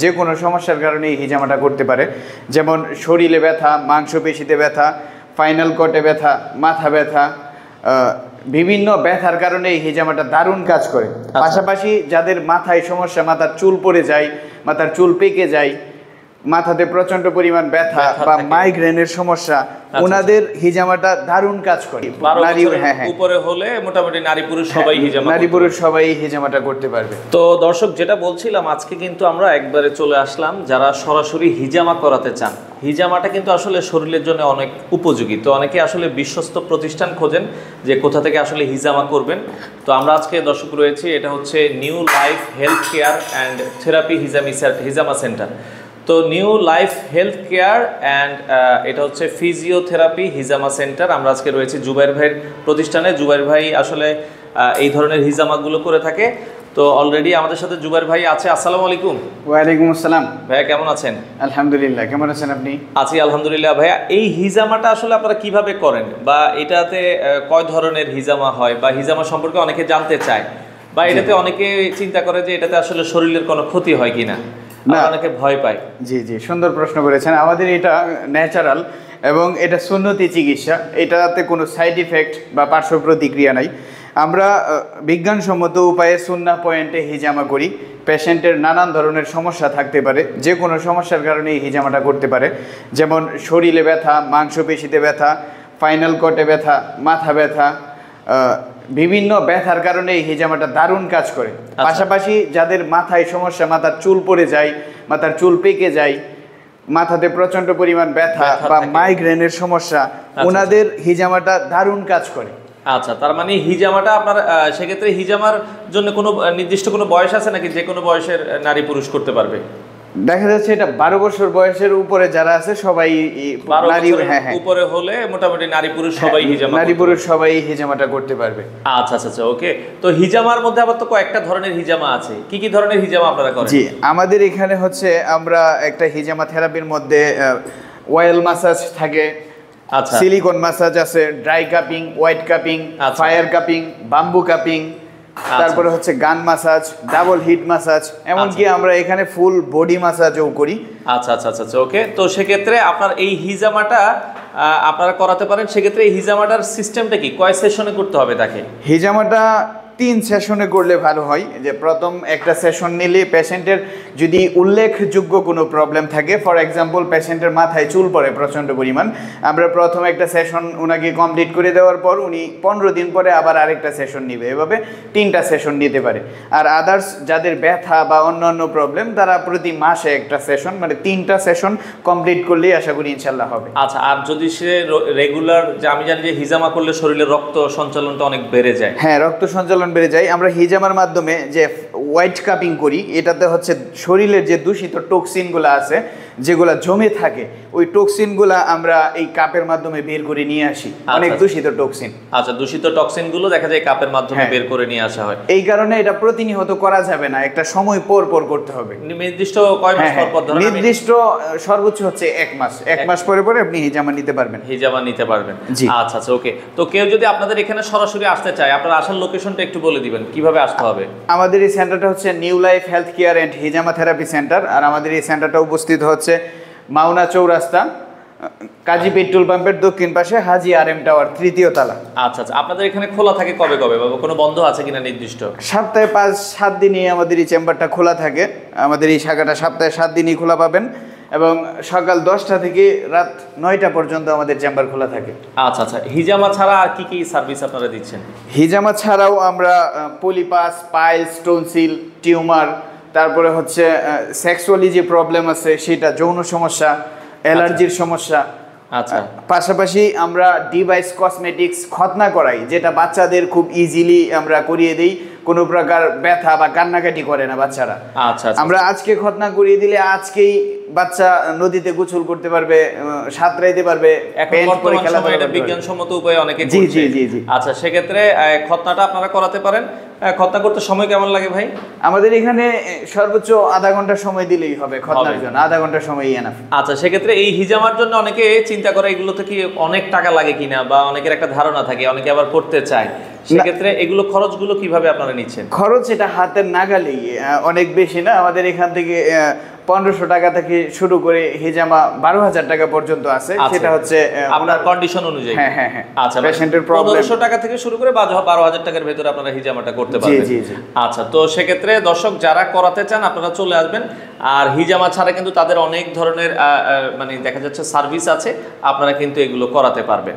যে কোনো সমস্যার কারণে এই হিজামাটা করতে পারে। যেমন শরীরে ব্যথা, মাংসপেশিতে ব্যথা, ফাইনাল কর্ডে ব্যথা, মাথা ব্যথা, বিভিন্ন ব্যথার কারণে এই হিজামাটা দারুণ কাজ করে। পাশাপাশি যাদের মাথায় সমস্যা, মাথার চুল পড়ে যায়, মাথার চুল পেকে যায়, মাথাতে প্রচন্ড পরিমাণ ব্যথা বা মাইগ্রেনের সমস্যা, ওনাদের হিজামাটা দারুণ কাজ করে। উপরে হলে মোটামুটি নারী পুরুষ সবাই হিজামাটা করতে পারবে। তো দর্শক, যেটা বলছিলাম, আজকে কিন্তু আমরা একবারে চলে আসলাম যারা সরাসরি হিজামা করাতে চান। হিজামাটা কিন্তু আসলে শরীরের জন্য অনেক উপযোগী। তো অনেকে আসলে বিশ্বস্ত প্রতিষ্ঠান খোঁজেন যে কোথা থেকে আসলে হিজামা করবেন। তো আমরা আজকে দর্শক রয়েছি, এটা হচ্ছে new life health care and therapy হিজামা সেন্টার। তো new life health care and এটা হচ্ছে ফিজিওথেরাপি হিজামা সেন্টার। আমরা আজকে রয়েছি জুবাইর ভাইয়ের প্রতিষ্ঠানে। জুবাইর ভাই আসলে এই ধরনের হিজামাগুলো করে থাকে। তো অলরেডি আমাদের সাথে জুবাইর ভাই আছে। আসসালামু আলাইকুম। ওয়ালাইকুম আসসালাম। ভাইয়া কেমন আছেন? আলহামদুলিল্লাহ, কেমন আছেন আপনি? আছি আলহামদুলিল্লাহ। ভাইয়া, এই হিজামাটা আসলে আপনারা কিভাবে করেন, বা এটাতে কয় ধরনের হিজামা হয়, বা হিজামা সম্পর্কে অনেকে জানতে চায়, বা এটাতে অনেকে চিন্তা করে যে এটাতে আসলে শরীরের কোনো ক্ষতি হয় কিনা, অনেকে ভয় পায়। জি জি, সুন্দর প্রশ্ন করেছেন। আমাদের এটা ন্যাচারাল এবং এটা সুন্নতি চিকিৎসা। এটাতে কোনো সাইড ইফেক্ট বা পার্শ্ব প্রতিক্রিয়া নাই। আমরা বিজ্ঞানসম্মত উপায়ে সুন্নাহ পয়েন্টে হিজামা করি। পেশেন্টের নানান ধরনের সমস্যা থাকতে পারে, যে কোনো সমস্যার কারণে এই হিজামাটা করতে পারে। যেমন শরীরে ব্যথা, মাংসপেশিতে ব্যথা, ফাইনাল কর্ডে ব্যথা, মাথা ব্যথা, বিভিন্ন ব্যথার কারণে এই হিজামাটা দারুণ কাজ করে। পাশাপাশি যাদের মাথায় সমস্যা, মাথার চুল পড়ে যায়, মাথার চুল পেকে যায়, মাথাতে প্রচন্ড পরিমাণ ব্যথা বা মাইগ্রেনের সমস্যা, ওনাদের হিজামাটা দারুণ কাজ করে। আচ্ছা, তার মানে হিজামাটা আপনার সেক্ষেত্রে হিজামার জন্য কোনো নির্দিষ্ট কোনো বয়স আছে নাকি যে কোনো বয়সের নারী পুরুষ করতে পারবে? দেখা যাচ্ছে এটা 12 বছর বয়সের উপরে যারা আছে সবাই উপরে হলে মোটামুটি নারী পুরুষ সবাই হিজামাটা করতে পারবে। আচ্ছা আচ্ছা আচ্ছা, ওকে। তো হিজামার মধ্যে আবার তো কয়েকটা ধরনের হিজামা আছে। কি কি ধরনের হিজামা আপনারা করেন? জি, আমাদের এখানে হচ্ছে আমরা একটা হিজামা থেরাপির মধ্যে অয়েল মাসাজ থাকে, আচ্ছা, সিলিকন মাসাজ আছে, dry cupping, white cupping, fire cupping, bamboo cupping, তারপরে হচ্ছে গান মাসাজ, ডাবল হিট মাসাজ, এমনকি আমরা এখানে ফুল বডি মাসাজও করি। আচ্ছা আচ্ছা আচ্ছা, ওকে। তো সেক্ষেত্রে আপনার এই হিজামাটা আপনারা করাতে পারেন। সেক্ষেত্রে এই হিজামাটার সিস্টেমটা কি, কয় সেশনে করতে হবে তাকে? হিজামাটা 3 সেশনে করলে ভালো হয়। যে প্রথম একটা সেশন নিলে পেশেন্টের যদি উল্লেখযোগ্য কোনো প্রবলেম থাকে, ফর এক্সাম্পল পেশেন্টের মাথায় চুল পড়ে প্রচণ্ড পরিমাণ, আমরা প্রথম একটা সেশন ওনাকে কমপ্লিট করে দেওয়ার পর উনি 15 দিন পরে আবার আরেকটা সেশন নিবে। এভাবে 3টা সেশন নিতে পারে। আর আদার্স যাদের ব্যথা বা অন্যান্য প্রবলেম, তারা প্রতি মাসে একটা সেশন, মানে 3টা সেশন কমপ্লিট করলেই আশা করি ইনশাল্লাহ হবে। আচ্ছা, আর যদি সে রেগুলার, যে আমি জানি যে হিজামা করলে শরীরে রক্ত সঞ্চালনটা অনেক বেড়ে যায়। হ্যাঁ, রক্ত সঞ্চালন বেড়ে যায়। আমরা হিজামার মাধ্যমে যে হোয়াইট কাপিং করি, এটাতে হচ্ছে শরীরের যে দূষিত টক্সিনগুলো আছে, যেগুলো জমে থাকে, ওই টক্সিনগুলো আমরা এই কাপের মাধ্যমে বের করে নিয়ে আসি। অনেক দূষিত টক্সিন, আচ্ছা, দূষিত টক্সিনগুলো দেখা যায় কাপের মাধ্যমে বের করে নিয়ে আসা হয়। এই কারণে এটা প্রতিনিয়ত করা যাবে না, একটা সময় পর পর করতে হবে। নির্দিষ্ট কয় মাস পর পর? নির্দিষ্ট সর্বোচ্চ হচ্ছে 1 মাস। 1 মাস পরে পরে আপনি হিজামা নিতে পারবেন। আচ্ছা আচ্ছা, ওকে। তো কেউ যদি আপনাদের এখানে সরাসরি আসতে চায়, আপনার আসার লোকেশনটা একটু বলে দিবেন, কিভাবে আসতে হবে? আমাদের এই সেন্টারটা হচ্ছে new life health care and হিজামা থেরাপি সেন্টার। আর আমাদের এই সেন্টারটা উপস্থিত হচ্ছে মাওনা চৌরাস্তা, কাজী পেট্রোল পাম্পের দক্ষিণ পাশে, হাজি আর এম টাওয়ার, 3য় তলা। আচ্ছা আচ্ছা, আপনাদের এখানে খোলা থাকে কবে কবে, বা কোনো বন্ধ আছে কিনা নির্দিষ্ট? সপ্তাহে 5-7 দিনই আমাদের এই চেম্বারটা খোলা থাকে। আমাদের এই শাখাটা সপ্তাহে 7 দিনই খোলা পাবেন, এবং সকাল 10টা থেকে রাত 9টা পর্যন্ত আমাদের চেম্বার খোলা থাকে। আচ্ছা আচ্ছা, হিজামা ছাড়া আর কি কি সার্ভিস আপনারা দিচ্ছেন? হিজামা ছাড়াও আমরা পলিপাস, পাইলস, টনসিল, টিউমার, তারপরে হচ্ছে সেক্সুয়ালি যে প্রবলেম আছে সেটা, যৌন সমস্যা, অ্যালার্জির সমস্যা, আচ্ছা, পাশাপাশি আমরা ডিভাইস কসমেটিক্স খতনা করাই, যেটা বাচ্চাদের খুব ইজিলি আমরা করিয়ে দিই। কোনো প্রকার ব্যথা বা কান্নাকাটি করে না বাচ্চারা। আচ্ছা, আমরা আজকে খতনা করিয়ে দিলে আজকেই বাচ্চা নদীতে গোসল করতে পারবে, সাঁতরাইতে পারবে, বিজ্ঞানসম্মত উপায়ে অনেকে। জি জি জি জি। আচ্ছা, সেক্ষেত্রে খতনাটা আপনারা করাতে পারেন। খতনা করতে সময় কেমন লাগে ভাই? আমাদের এখানে সর্বোচ্চ আধা ঘন্টা সময় দিলেই হবে খতনার জন্য। আধা ঘন্টা সময় এনাফ। আচ্ছা, সেক্ষেত্রে এই হিজামার জন্য অনেকে চিন্তা করে এগুলোতে কি অনেক টাকা লাগে কিনা, বা অনেকের একটা ধারণা থাকে, অনেকে আবার করতে চায়। সেক্ষেত্রে এগুলো খরচগুলো কিভাবে আপনারা নিচ্ছেন? খরচ এটা হাতের নাগালেই, অনেক বেশি না। আমাদের এখান থেকে 1500 টাকা থেকে শুরু করে হিজামা 12,000 টাকা পর্যন্ত আছে, সেটা হচ্ছে আপনার কন্ডিশন অনুযায়ী। হ্যাঁ হ্যাঁ হ্যাঁ, আচ্ছা, পেশেন্টের প্রবলেম। 1500 টাকা থেকে শুরু করে 12,000 টাকার ভেতরে আপনারা হিজামাটা করতে পারবেন। জি জি। আচ্ছা, তো সেক্ষেত্রে দর্শক যারা করাতে চান আপনারা চলে আসবেন। আর হিজামা ছাড়া কিন্তু তাদের অনেক ধরনের মানে দেখা যাচ্ছে সার্ভিস আছে, আপনারা কিন্তু এগুলো করাতে পারবেন।